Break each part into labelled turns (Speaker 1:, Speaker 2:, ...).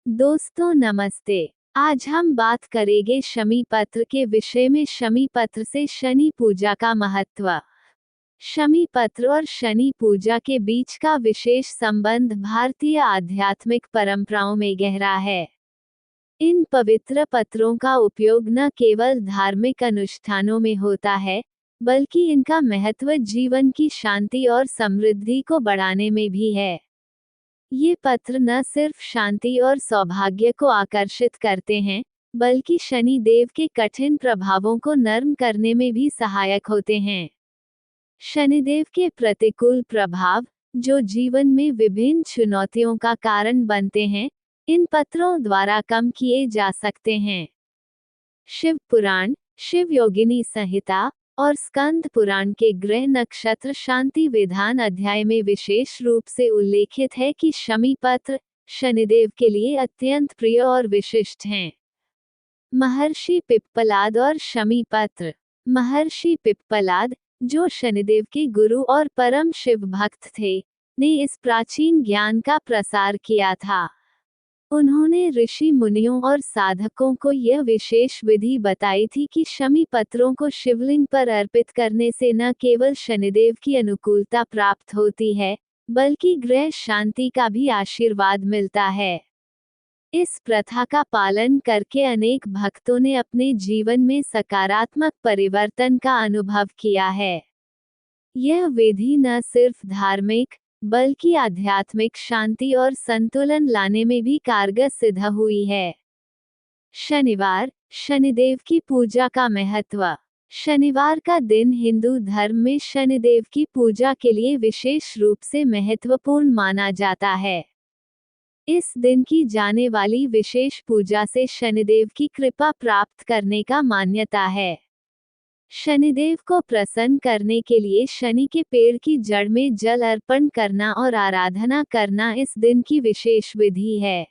Speaker 1: दोस्तों नमस्ते। आज हम बात करेंगे शमी पत्र के विषय में। शमी पत्र से शनि पूजा का महत्व। शमी पत्र और शनि पूजा के बीच का विशेष संबंध भारतीय आध्यात्मिक परंपराओं में गहरा है। इन पवित्र पत्रों का उपयोग न केवल धार्मिक अनुष्ठानों में होता है, बल्कि इनका महत्व जीवन की शांति और समृद्धि को बढ़ाने में भी है। ये पत्र न सिर्फ शांति और सौभाग्य को आकर्षित करते हैं, बल्कि शनि देव के कठिन प्रभावों को नर्म करने में भी सहायक होते हैं। शनिदेव के प्रतिकूल प्रभाव, जो जीवन में विभिन्न चुनौतियों का कारण बनते हैं, इन पत्रों द्वारा कम किए जा सकते हैं। शिव पुराण, शिव योगिनी संहिता और स्कंद पुराण के ग्रह नक्षत्र शांति विधान अध्याय में विशेष रूप से उल्लेखित है कि शमी पत्र शनिदेव के लिए अत्यंत प्रिय और विशिष्ट हैं। महर्षि पिप्पलाद और शमी पत्र। महर्षि पिप्पलाद, जो शनिदेव के गुरु और परम शिव भक्त थे, ने इस प्राचीन ज्ञान का प्रसार किया था। उन्होंने ऋषि मुनियों और साधकों को यह विशेष विधि बताई थी कि शमी पत्रों को शिवलिंग पर अर्पित करने से न केवल शनिदेव की अनुकूलता प्राप्त होती है, बल्कि ग्रह शांति का भी आशीर्वाद मिलता है। इस प्रथा का पालन करके अनेक भक्तों ने अपने जीवन में सकारात्मक परिवर्तन का अनुभव किया है। यह विधि न सिर्फ धार्मिक, बल्कि आध्यात्मिक शांति और संतुलन लाने में भी कारगर सिद्ध हुई है। शनिवार, शनिदेव की पूजा का महत्व। शनिवार का दिन हिंदू धर्म में शनिदेव की पूजा के लिए विशेष रूप से महत्वपूर्ण माना जाता है। इस दिन की जाने वाली विशेष पूजा से शनिदेव की कृपा प्राप्त करने का मान्यता है। शनिदेव को प्रसन्न करने के लिए शनि के पेड़ की जड़ में जल अर्पण करना और आराधना करना इस दिन की विशेष विधि है।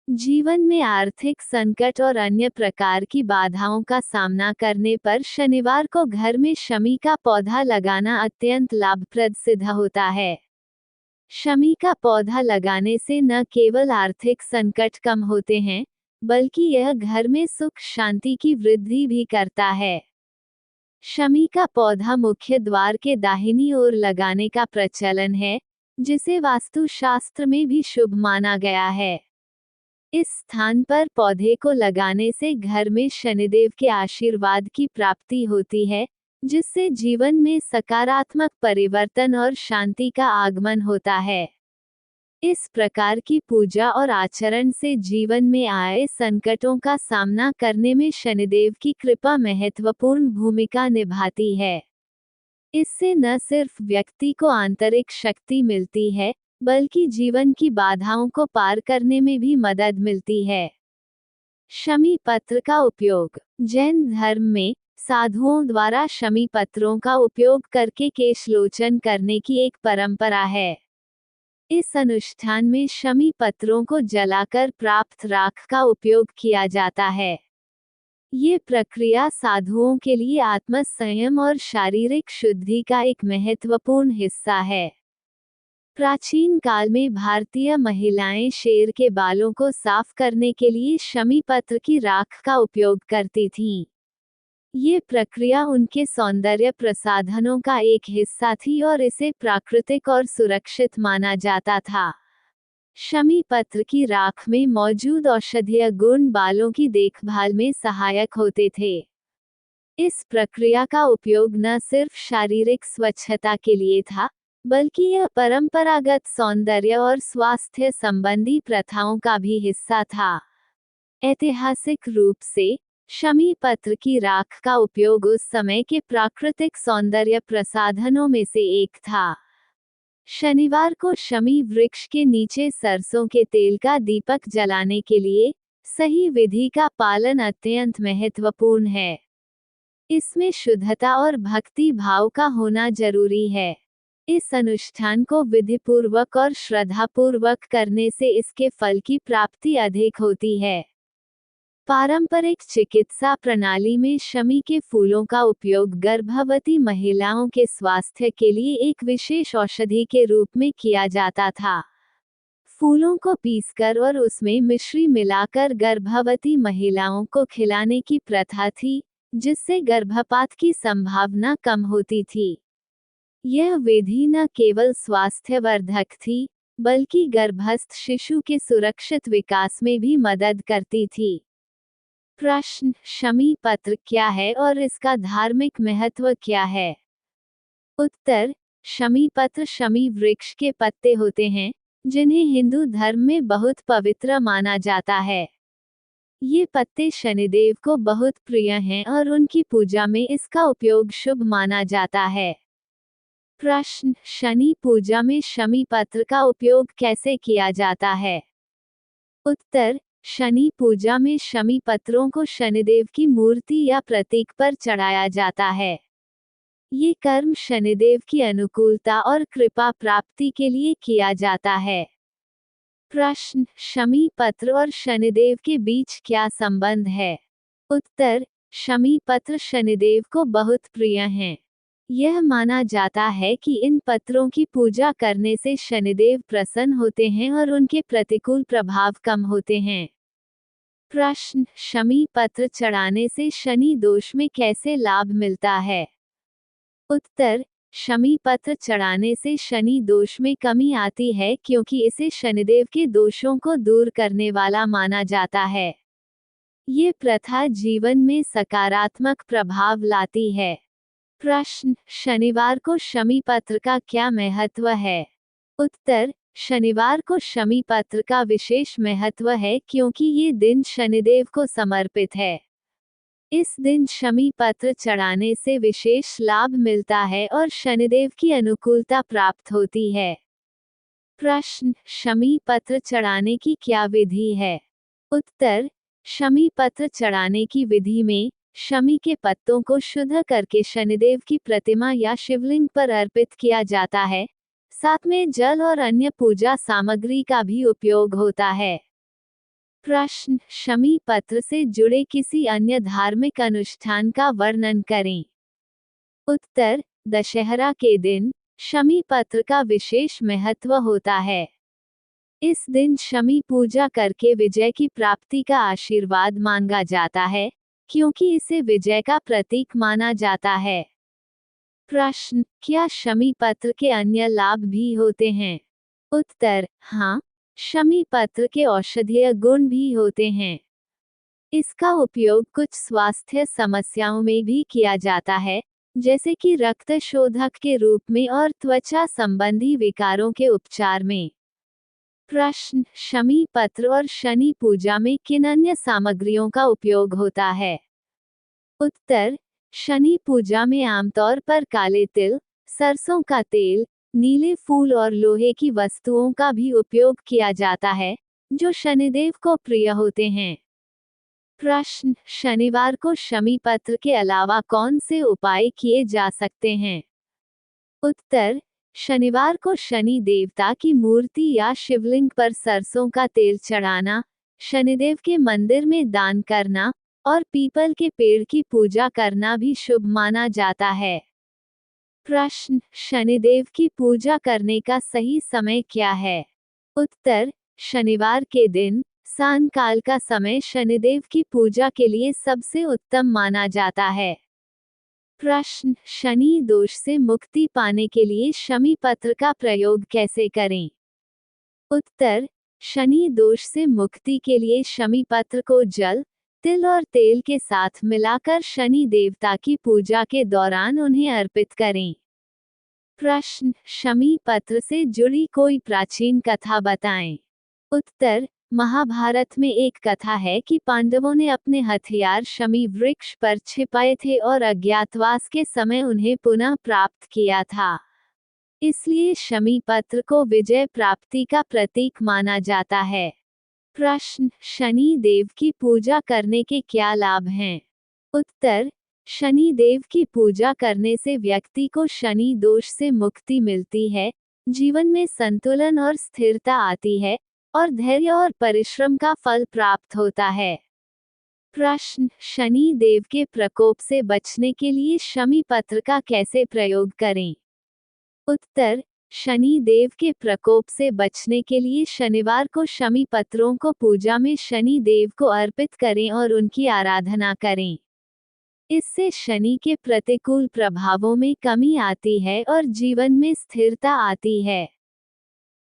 Speaker 1: जीवन में आर्थिक संकट और अन्य प्रकार की बाधाओं का सामना करने पर शनिवार को घर में शमी का पौधा लगाना अत्यंत लाभप्रद सिद्ध होता है। शमी का पौधा लगाने से न केवल आर्थिक संकट कम होते हैं, बल्कि यह घर में सुख शांति की वृद्धि भी करता है। शमी का पौधा मुख्य द्वार के दाहिनी ओर लगाने का प्रचलन है, जिसे वास्तुशास्त्र में भी शुभ माना गया है। इस स्थान पर पौधे को लगाने से घर में शनिदेव के आशीर्वाद की प्राप्ति होती है, जिससे जीवन में सकारात्मक परिवर्तन और शांति का आगमन होता है। इस प्रकार की पूजा और आचरण से जीवन में आए संकटों का सामना करने में शनिदेव की कृपा महत्वपूर्ण भूमिका निभाती है। इससे न सिर्फ व्यक्ति को आंतरिक शक्ति मिलती है, बल्कि जीवन की बाधाओं को पार करने में भी मदद मिलती है। शमी पत्र का उपयोग। जैन धर्म में साधुओं द्वारा शमी पत्रों का उपयोग करके केशलोचन करने की एक परंपरा है। इस अनुष्ठान में शमी पत्रों को जलाकर प्राप्त राख का उपयोग किया जाता है। ये प्रक्रिया साधुओं के लिए आत्म संयम और शारीरिक शुद्धि का एक महत्वपूर्ण हिस्सा है। प्राचीन काल में भारतीय महिलाएं शेर के बालों को साफ करने के लिए शमी पत्र की राख का उपयोग करती थीं। ये प्रक्रिया उनके सौंदर्य प्रसाधनों का एक हिस्सा थी और इसे प्राकृतिक और सुरक्षित माना जाता था। शमी पत्र की राख में मौजूद औषधीय गुण बालों की देखभाल में सहायक होते थे। इस प्रक्रिया का उपयोग न सिर्फ शारीरिक स्वच्छता के लिए था, बल्कि यह परंपरागत सौंदर्य और स्वास्थ्य संबंधी प्रथाओं का भी हिस्सा था। ऐतिहासिक रूप से शमी पत्र की राख का उपयोग उस समय के प्राकृतिक सौंदर्य प्रसाधनों में से एक था। शनिवार को शमी वृक्ष के नीचे सरसों के तेल का दीपक जलाने के लिए सही विधि का पालन अत्यंत महत्वपूर्ण है। इसमें शुद्धता और भक्ति भाव का होना जरूरी है। इस अनुष्ठान को विधिपूर्वक और श्रद्धापूर्वक करने से इसके फल की प्राप्ति अधिक होती है। पारंपरिक चिकित्सा प्रणाली में शमी के फूलों का उपयोग गर्भवती महिलाओं के स्वास्थ्य के लिए एक विशेष औषधि के रूप में किया जाता था। फूलों को पीसकर और उसमें मिश्री मिलाकर गर्भवती महिलाओं को खिलाने की प्रथा थी, जिससे गर्भपात की संभावना कम होती थी। यह विधि न केवल स्वास्थ्यवर्धक थी, बल्कि गर्भस्थ शिशु के सुरक्षित विकास में भी मदद करती थी। प्रश्न: शमी पत्र क्या है और इसका धार्मिक महत्व क्या है? उत्तर: शमी पत्र शमी वृक्ष के पत्ते होते हैं, जिन्हें हिंदू धर्म में बहुत पवित्र माना जाता है। ये पत्ते शनिदेव को बहुत प्रिय हैं और उनकी पूजा में इसका उपयोग शुभ माना जाता है। प्रश्न: शनि पूजा में शमी पत्र का उपयोग कैसे किया जाता है? उत्तर: शनि पूजा में शमी पत्रों को शनिदेव की मूर्ति या प्रतीक पर चढ़ाया जाता है। ये कर्म शनिदेव की अनुकूलता और कृपा प्राप्ति के लिए किया जाता है। प्रश्न: शमी पत्र और शनिदेव के बीच क्या संबंध है? उत्तर: शमी पत्र शनिदेव को बहुत प्रिय हैं। यह माना जाता है कि इन पत्रों की पूजा करने से शनिदेव प्रसन्न होते हैं और उनके प्रतिकूल प्रभाव कम होते हैं। प्रश्न: शमी पत्र चढ़ाने से शनि दोष में कैसे लाभ मिलता है? उत्तर: शमी पत्र चढ़ाने से शनि दोष में कमी आती है, क्योंकि इसे शनिदेव के दोषों को दूर करने वाला माना जाता है। ये प्रथा जीवन में सकारात्मक प्रभाव लाती है। प्रश्न: शनिवार को शमी पत्र का क्या महत्व है? उत्तर: शनिवार को शमी पत्र का विशेष महत्व है, क्योंकि ये दिन शनिदेव को समर्पित है। इस दिन शमी पत्र चढ़ाने से विशेष लाभ मिलता है और शनिदेव की अनुकूलता प्राप्त होती है। प्रश्न: शमी पत्र चढ़ाने की क्या विधि है? उत्तर: शमी पत्र चढ़ाने की विधि में शमी के पत्तों को शुद्ध करके शनिदेव की प्रतिमा या शिवलिंग पर अर्पित किया जाता है। साथ में जल और अन्य पूजा सामग्री का भी उपयोग होता है। प्रश्न: शमी पत्र से जुड़े किसी अन्य धार्मिक अनुष्ठान का वर्णन करें। उत्तर: दशहरा के दिन शमी पत्र का विशेष महत्व होता है। इस दिन शमी पूजा करके विजय की प्राप्ति का आशीर्वाद मांगा जाता है, क्योंकि इसे विजय का प्रतीक माना जाता है। प्रश्न: क्या शमी पत्र के अन्य लाभ भी होते हैं? उत्तर: हाँ, शमी पत्र के औषधीय गुण भी होते हैं। इसका उपयोग कुछ स्वास्थ्य समस्याओं में भी किया जाता है, जैसे कि रक्त शोधक के रूप में और त्वचा संबंधी विकारों के उपचार में। प्रश्न: शमी पत्र और शनि पूजा में किन अन्य सामग्रियों का उपयोग होता है? उत्तर: शनि पूजा में आमतौर पर काले तिल, सरसों का तेल, नीले फूल और लोहे की वस्तुओं का भी उपयोग किया जाता है, जो शनिदेव को प्रिय होते हैं। प्रश्न: शनिवार को शमी पत्र के अलावा कौन से उपाय किए जा सकते हैं? उत्तर: शनिवार को शनि देवता की मूर्ति या शिवलिंग पर सरसों का तेल चढ़ाना, शनिदेव के मंदिर में दान करना और पीपल के पेड़ की पूजा करना भी शुभ माना जाता है। प्रश्न: शनिदेव की पूजा करने का सही समय क्या है? उत्तर: शनिवार के दिन सांयकाल का समय शनिदेव की पूजा के लिए सबसे उत्तम माना जाता है। प्रश्न: शनि दोष से मुक्ति पाने के लिए शमी पत्र का प्रयोग कैसे करें? उत्तर: शनि दोष से मुक्ति के लिए शमी पत्र को जल, तिल और तेल के साथ मिलाकर शनि देवता की पूजा के दौरान उन्हें अर्पित करें। प्रश्न: शमी पत्र से जुड़ी कोई प्राचीन कथा बताएं। उत्तर: महाभारत में एक कथा है कि पांडवों ने अपने हथियार शमी वृक्ष पर छिपाए थे और अज्ञातवास के समय उन्हें पुनः प्राप्त किया था। इसलिए शमी पत्र को विजय प्राप्ति का प्रतीक माना जाता है। प्रश्न: शनि देव की पूजा करने के क्या लाभ हैं? उत्तर: शनि देव की पूजा करने से व्यक्ति को शनि दोष से मुक्ति मिलती है, जीवन में संतुलन और स्थिरता आती है और धैर्य और परिश्रम का फल प्राप्त होता है। प्रश्न: शनि देव के प्रकोप से बचने के लिए शमी पत्र का कैसे प्रयोग करें? उत्तर: शनि देव के प्रकोप से बचने के लिए शनिवार को शमी पत्रों को पूजा में शनि देव को अर्पित करें और उनकी आराधना करें। इससे शनि के प्रतिकूल प्रभावों में कमी आती है और जीवन में स्थिरता आती है।